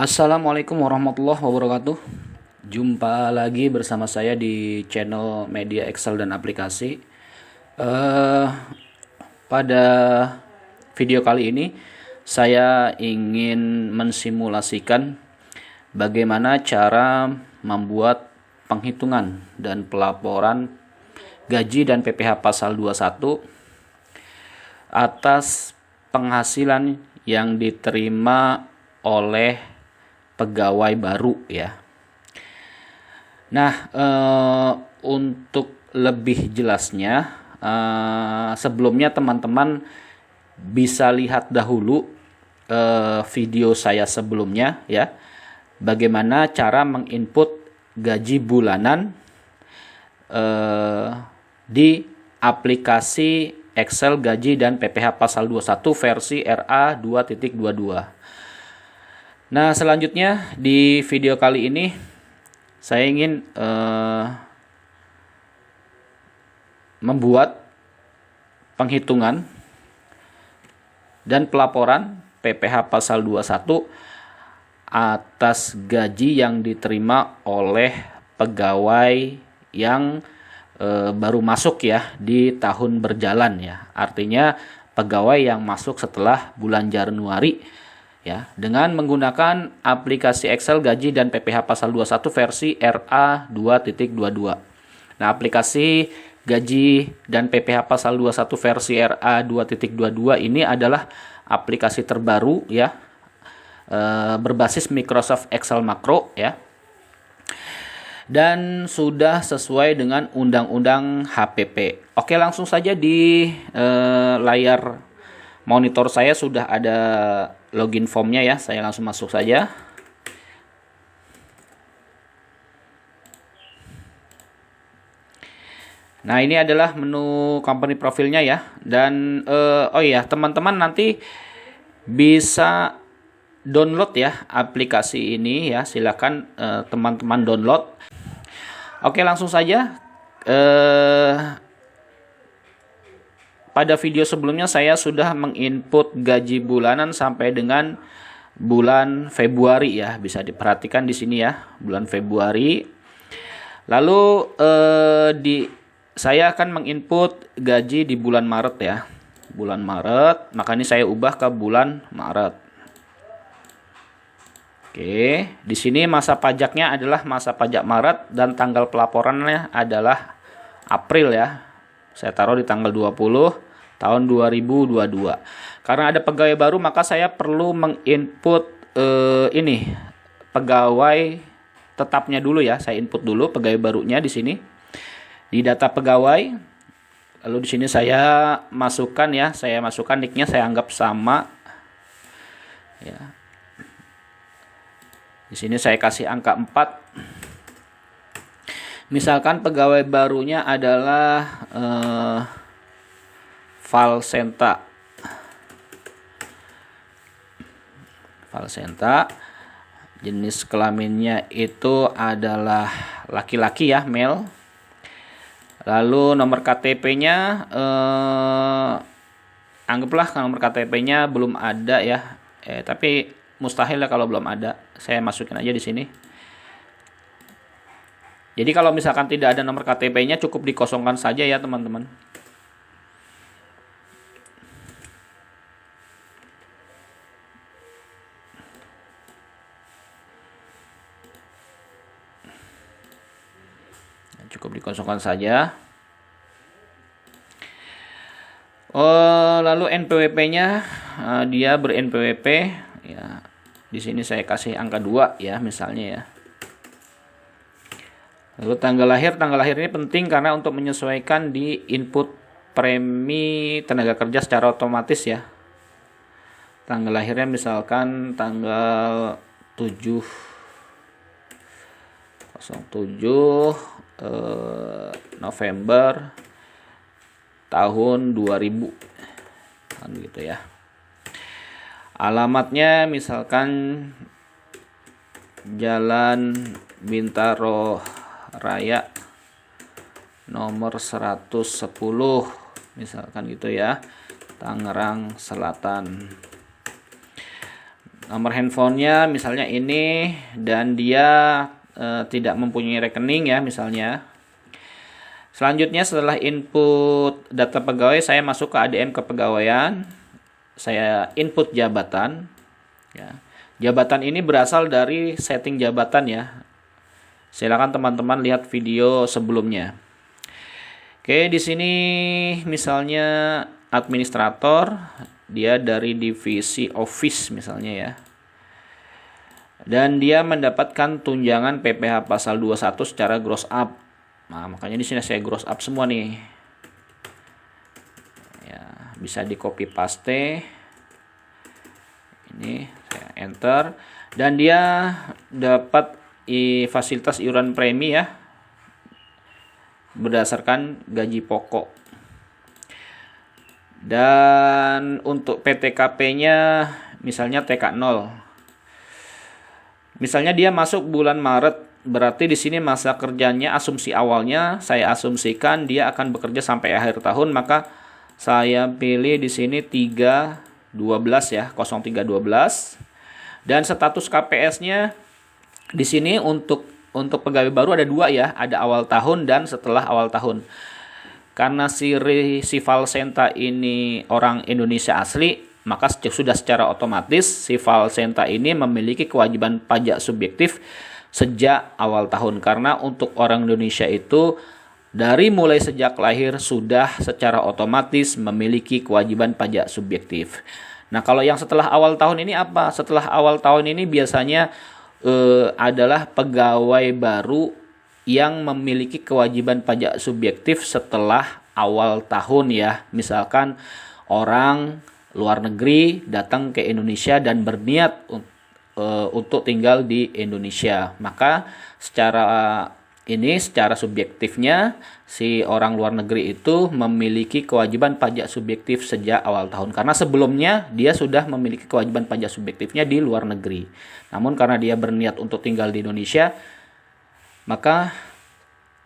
Assalamualaikum warahmatullahi wabarakatuh. Jumpa lagi bersama saya di channel Media Excel dan Aplikasi. Eh, Pada video kali ini saya ingin mensimulasikan bagaimana cara membuat penghitungan dan pelaporan gaji dan PPh pasal 21 atas penghasilan yang diterima oleh pegawai baru ya. Nah, untuk lebih jelasnya, sebelumnya teman-teman bisa lihat dahulu video saya sebelumnya ya, bagaimana cara menginput gaji bulanan di aplikasi Excel gaji dan PPh pasal 21 versi RA 2.22. Nah, selanjutnya di video kali ini saya ingin membuat penghitungan dan pelaporan PPh pasal 21 atas gaji yang diterima oleh pegawai yang baru masuk ya di tahun berjalan ya. Artinya pegawai yang masuk setelah bulan Januari ya, dengan menggunakan aplikasi Excel gaji dan PPh pasal 21 versi RA 2.22. Nah, aplikasi gaji dan PPh pasal 21 versi RA 2.22 ini adalah aplikasi terbaru ya, berbasis Microsoft Excel Makro ya, dan sudah sesuai dengan Undang-Undang HPP. Oke, langsung saja di layar monitor saya sudah ada login formnya ya, saya langsung masuk saja. Nah, ini adalah menu company profilnya ya, dan oh iya, teman-teman nanti bisa download ya aplikasi ini ya, silakan teman-teman download. Oke, langsung saja. Pada video sebelumnya saya sudah menginput gaji bulanan sampai dengan bulan Februari ya, bisa diperhatikan di sini ya, bulan Februari. Lalu saya akan menginput gaji di bulan Maret ya, bulan Maret, maka ini saya ubah ke bulan Maret. Oke, di sini masa pajaknya adalah masa pajak Maret dan tanggal pelaporannya adalah April ya. Saya taruh di tanggal 20 tahun 2022. Karena ada pegawai baru, maka saya perlu menginput ini pegawai tetapnya dulu ya. Saya input dulu pegawai barunya di sini di data pegawai. Lalu di sini saya masukkan ya, saya masukkan nicknya, saya anggap sama ya. Di sini saya kasih angka 4. Misalkan pegawai barunya adalah Valsenta. Jenis kelaminnya itu adalah laki-laki ya, male. Lalu nomor KTP-nya anggaplah nomor KTP-nya belum ada ya. Tapi mustahil ya kalau belum ada. Saya masukin aja di sini. Jadi kalau misalkan tidak ada nomor KTP-nya, cukup dikosongkan saja ya teman-teman. Cukup dikosongkan saja. Lalu NPWP-nya dia ber-NPWP ya. Di sini saya kasih angka 2 ya misalnya ya. Lalu tanggal lahir ini penting karena untuk menyesuaikan di input premi tenaga kerja secara otomatis ya. Tanggal lahirnya misalkan tanggal 7 November tahun 2000 kan gitu ya. Alamatnya misalkan Jalan Bintaro Raya nomor 110 misalkan gitu ya, Tangerang Selatan. Nomor handphonenya misalnya ini, dan dia tidak mempunyai rekening ya misalnya. Selanjutnya setelah input data pegawai, saya masuk ke ADN kepegawaian. Saya input jabatan ya. Jabatan ini berasal dari setting jabatan ya. Silakan teman-teman lihat video sebelumnya. Oke, di sini misalnya administrator, dia dari divisi office misalnya ya. Dan dia mendapatkan tunjangan PPh pasal 21 secara gross up. Nah, makanya di sini saya gross up semua nih. Ya, bisa di copy paste. Ini saya enter, dan dia dapat fasilitas iuran premi ya berdasarkan gaji pokok. Dan untuk PTKP-nya misalnya TK0. Misalnya dia masuk bulan Maret, berarti di sini masa kerjanya asumsi awalnya saya asumsikan dia akan bekerja sampai akhir tahun, maka saya pilih di sini 3/12 ya, 03/12. Dan status KPS-nya di sini untuk pegawai baru ada 2 ya, ada awal tahun dan setelah awal tahun. Karena si Valsenta ini orang Indonesia asli, maka sudah secara otomatis si Valsenta ini memiliki kewajiban pajak subjektif sejak awal tahun. Karena untuk orang Indonesia itu dari mulai sejak lahir sudah secara otomatis memiliki kewajiban pajak subjektif. Nah, kalau yang setelah awal tahun ini apa? Setelah awal tahun ini biasanya adalah pegawai baru yang memiliki kewajiban pajak subjektif setelah awal tahun ya. Misalkan orang luar negeri datang ke Indonesia dan berniat untuk tinggal di Indonesia, maka secara subjektifnya si orang luar negeri itu memiliki kewajiban pajak subjektif sejak awal tahun, karena sebelumnya dia sudah memiliki kewajiban pajak subjektifnya di luar negeri. Namun karena dia berniat untuk tinggal di Indonesia, maka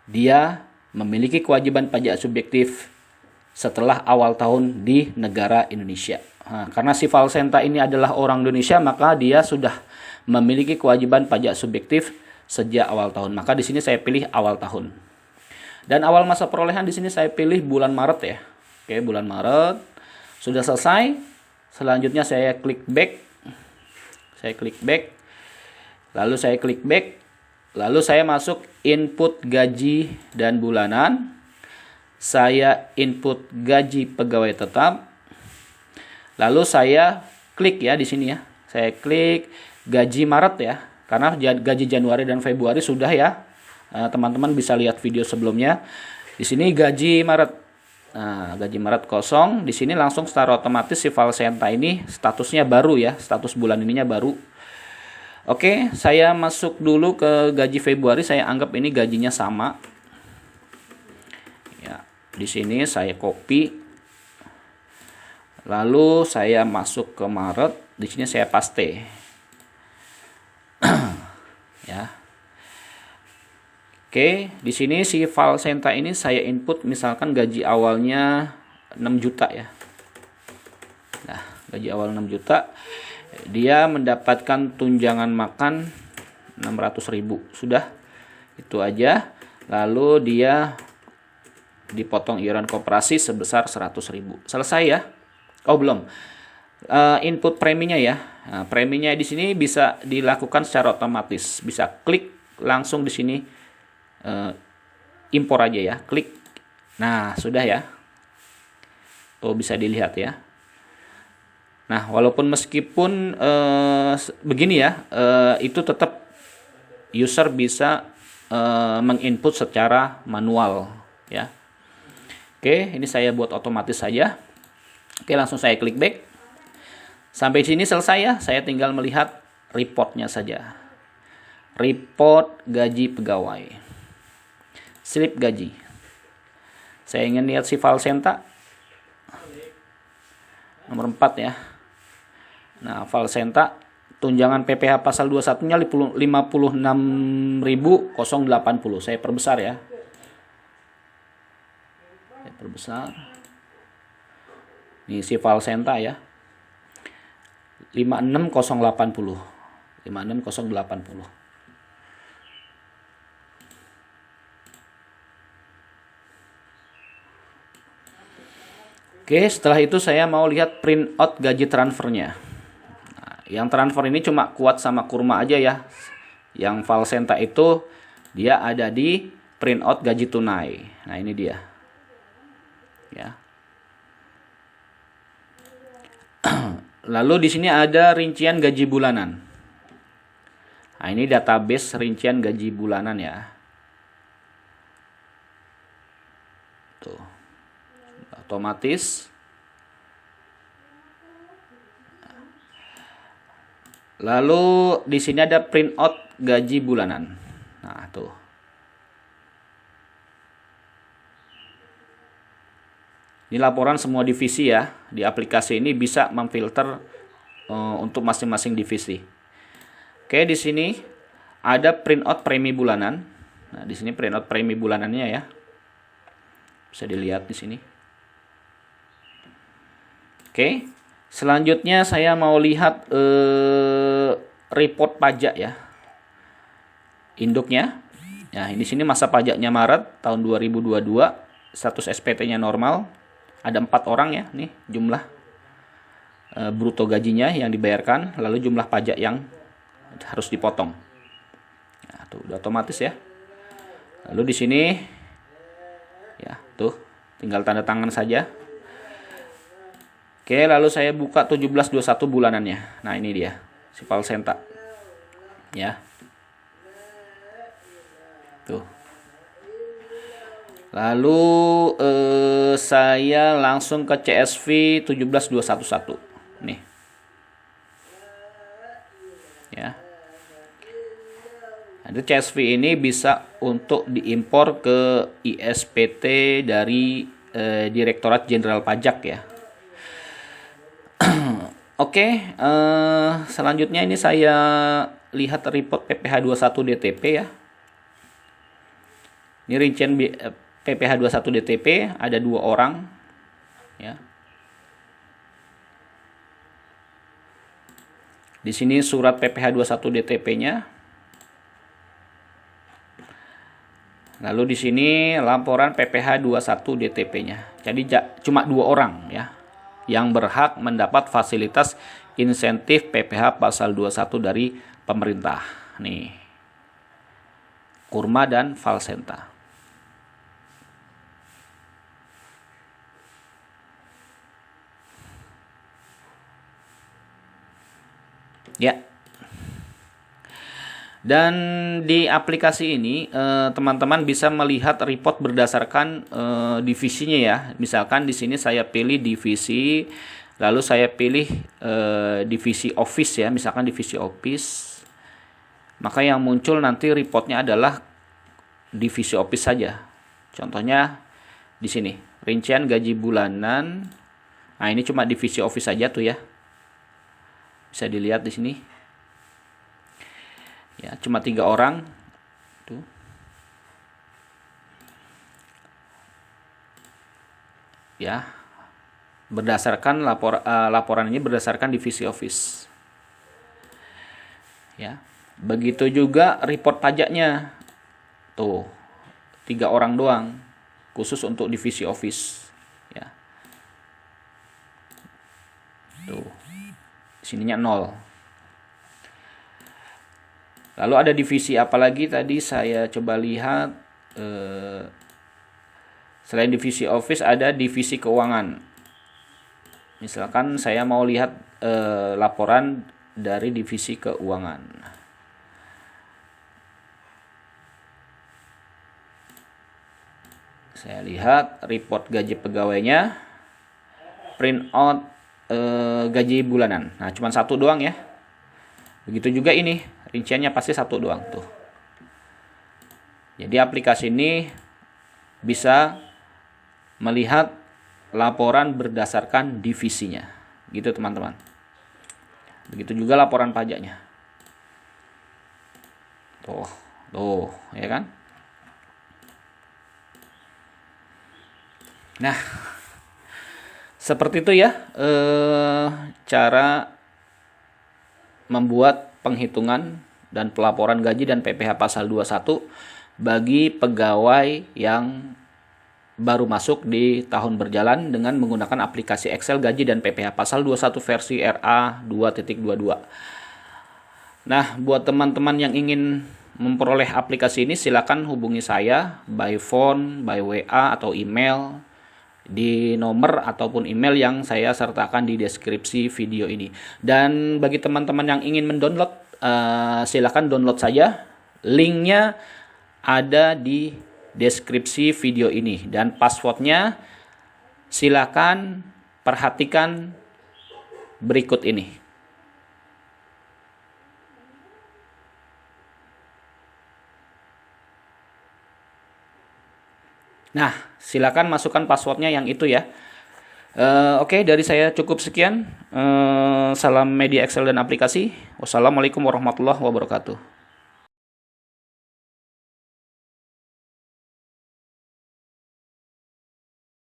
dia memiliki kewajiban pajak subjektif setelah awal tahun di negara Indonesia. Nah, karena si Valsenta ini adalah orang Indonesia, maka dia sudah memiliki kewajiban pajak subjektif sejak awal tahun. Maka di sini saya pilih awal tahun. Dan awal masa perolehan di sini saya pilih bulan Maret ya. Oke, bulan Maret. Sudah selesai. Selanjutnya saya klik back. Lalu saya klik back. Lalu saya masuk input gaji dan bulanan. Saya input gaji pegawai tetap. Lalu saya klik ya di sini ya. Saya klik gaji Maret ya. Karena gaji Januari dan Februari sudah ya. Teman-teman bisa lihat video sebelumnya. Di sini gaji Maret. Nah, gaji Maret kosong. Di sini langsung secara otomatis si Valsenta ini statusnya baru ya. Status bulan ininya baru. Oke, saya masuk dulu ke gaji Februari. Saya anggap ini gajinya sama. Di sini saya copy, lalu saya masuk ke Maret. Di sini saya paste, ya. Oke, di sini si Valsenta ini saya input misalkan gaji awalnya 6 juta ya. Nah, gaji awal 6 juta, dia mendapatkan tunjangan makan 600.000. Sudah, itu aja. Lalu dia dipotong iuran koperasi sebesar 100.000. Selesai ya? Oh, belum. Input preminya ya. Nah, preminya di sini bisa dilakukan secara otomatis. Bisa klik langsung di sini, impor aja ya. Klik. Nah, sudah ya. Tuh bisa dilihat ya. Nah, walaupun meskipun begini ya, itu tetap user bisa menginput secara manual ya. Oke, ini saya buat otomatis saja. Oke, langsung saya klik back. Sampai sini selesai ya. Saya tinggal melihat reportnya saja. Report gaji pegawai. Slip gaji. Saya ingin lihat si Valsenta. Nomor 4 ya. Nah, Valsenta tunjangan PPh pasal 21-nya 56.080. Saya perbesar ya. Perbesar. Ini si Valsenta ya. 56080. 56080. Oke, setelah itu saya mau lihat print out gaji transfernya. Nah, yang transfer ini cuma kuat sama kurma aja ya. Yang Valsenta itu dia ada di print out gaji tunai. Nah, ini dia. Ya. Lalu di sini ada rincian gaji bulanan. Nah, ini database rincian gaji bulanan ya. Tuh. Otomatis. Lalu di sini ada print out gaji bulanan. Nah, tuh. Ini laporan semua divisi ya. Di aplikasi ini bisa memfilter untuk masing-masing divisi. Oke, di sini ada print out premi bulanan. Nah, di sini print out premi bulanannya ya. Bisa dilihat di sini. Oke, selanjutnya saya mau lihat report pajak ya. Induknya. Nah, di sini masa pajaknya Maret tahun 2022, status SPT-nya normal. Ada 4 orang ya, nih jumlah bruto gajinya yang dibayarkan, lalu jumlah pajak yang harus dipotong. Nah, tuh udah otomatis ya. Lalu di sini ya, tuh tinggal tanda tangan saja. Oke, lalu saya buka 1721 bulanannya. Nah, ini dia, si Valsenta. Ya. Tuh. Lalu saya langsung ke CSV 17211. Nih. Ya. Nah, CSV ini bisa untuk diimpor ke ISPT dari Direktorat Jenderal Pajak ya. Oke, selanjutnya ini saya lihat report PPh 21 DTP ya. Ini rincian PPh 21 DTP ada 2 orang ya. Di sini surat PPh 21 DTP-nya. Lalu di sini laporan PPh 21 DTP-nya. Jadi cuma 2 orang ya yang berhak mendapat fasilitas insentif PPh pasal 21 dari pemerintah. Nih. Kurma dan Valsenta. Ya. Dan di aplikasi ini teman-teman bisa melihat report berdasarkan divisinya ya. Misalkan di sini saya pilih divisi, lalu saya pilih divisi office ya, misalkan divisi office. Maka yang muncul nanti reportnya adalah divisi office saja. Contohnya di sini, rincian gaji bulanan. Nah, ini cuma divisi office saja tuh ya. Bisa dilihat di sini. Ya, cuma 3 orang. Tuh. Ya. Berdasarkan laporan ini berdasarkan divisi office. Ya. Begitu juga report pajaknya. Tuh. 3 orang doang khusus untuk divisi office. Ya. Tuh. Sininya 0. Lalu ada divisi apa lagi tadi saya coba lihat. Selain divisi office ada divisi keuangan. Misalkan saya mau lihat laporan dari divisi keuangan. Saya lihat report gaji pegawainya, print out gaji bulanan. Nah, cuma 1 doang ya. Begitu juga ini, rinciannya pasti 1 doang tuh. Jadi aplikasi ini bisa melihat laporan berdasarkan divisinya. Gitu teman-teman. Begitu juga laporan pajaknya. Tuh, ya kan? Nah, seperti itu ya cara membuat penghitungan dan pelaporan gaji dan PPh pasal 21 bagi pegawai yang baru masuk di tahun berjalan dengan menggunakan aplikasi Excel gaji dan PPh pasal 21 versi RA 2.22. Nah, buat teman-teman yang ingin memperoleh aplikasi ini, silakan hubungi saya by phone, by WA atau email di nomor ataupun email yang saya sertakan di deskripsi video ini. Dan bagi teman-teman yang ingin mendownload, silakan download saja. Linknya ada di deskripsi video ini, dan passwordnya silakan perhatikan berikut ini. Nah, silakan masukkan passwordnya yang itu ya. Oke, dari saya cukup sekian. Salam media Excel dan aplikasi. Wassalamualaikum warahmatullahi wabarakatuh.